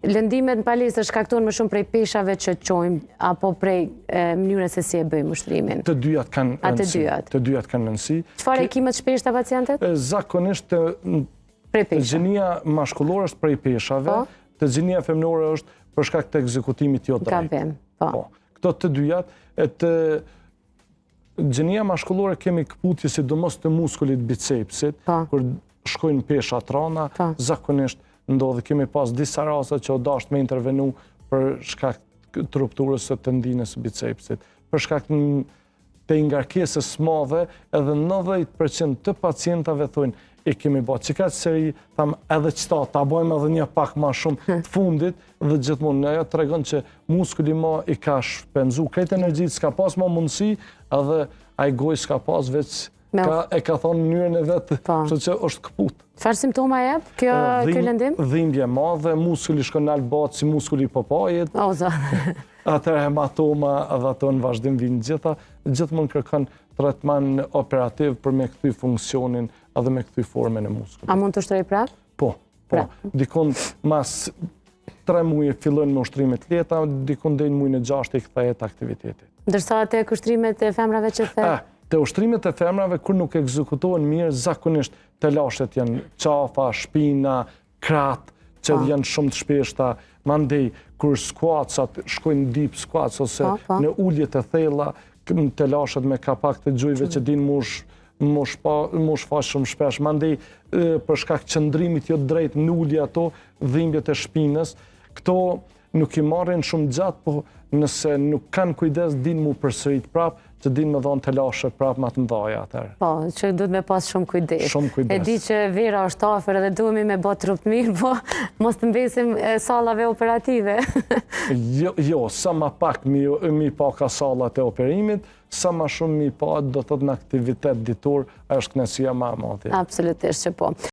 Lëndimet në palestër shkaktojnë më shumë prej peshave që qojmë, apo prej mënyrës se si e bëjmë ushtrimin? Të dyjat kanë rëndësi. Çfarë e kimet shpesh të pacientët? Zakonisht të gjenia mashkullore është prej peshave, të gjenia femnore është për shkak të ekzekutimit jo drejt. Gabim, po. Këto të dyjat, të gjenia mashkullore kemi këputje sidomos të muskulit bicepsit, kur shkojnë pesha trana, zakonisht ndodhe kemi pas disa raste që o dasht me intervenu për shkak të rupturës së tendinës së bicepsit. Për shkak të ngarkesës madhe, edhe 90% të pacientave thonë e kemi bërë. Që ka që seri, tham edhe qëta, ta bojmë edhe një pak ma shumë të fundit, dhe gjithmonë ajo të regon që muskuli ma i ka shpenzu. Kretë energjit s'ka pas ma mundësi, edhe a i goj s'ka pas veç e ka thonë mënyrën e vetë, që që është këput. Çfarë simptoma jep kjo lëndim? Dhimbje madhe, muskuli shkon nalë batë si muskuli popajit, atër hematoma edhe ato në vazhdim vinë gjitha, gjithmonë kërkon tretman operativ për me këty funksionin edhe me këty formen e muskulit. A mund të ushtrej prap? Po. Dikon mas 3 muje fillojnë me ushtrimet leta, dikon dhe në mujnë e 6 i këthajet aktivitetit. Ndërsa të ushtrimet e femrave që the? Të ushtrimet e femrave, kur nuk ekzekutohen mirë, zakonisht të lashet janë qafa, shpina, krat, që janë shumë të shpeshta, mandej, kur skuacat, shkojnë deep squats, ose në ulljet e thella, të lashet me kapak të gjujve që din mush fash shumë shpesh, mandej, për shkak qëndrimit jo drejt në ullje ato, dhimbjet e shpinës, këto nuk i marrin shumë gjatë, po nëse nuk kanë kujdes, din mu përsërit prap, që din me dhonë të lashet prap ma të mdhaja atër. Po, që duhet me pas shumë kujdes. Shumë kujdes. E di që vera është afer edhe duhemi me bot trup mirë, po mos të mbesim sallave operative. Jo, sa ma pak mi pa ka sallat e operimit, sa ma shumë mi pa do të të në aktivitet ditur, është kënaqësia ma madhe. Absolutisht që po.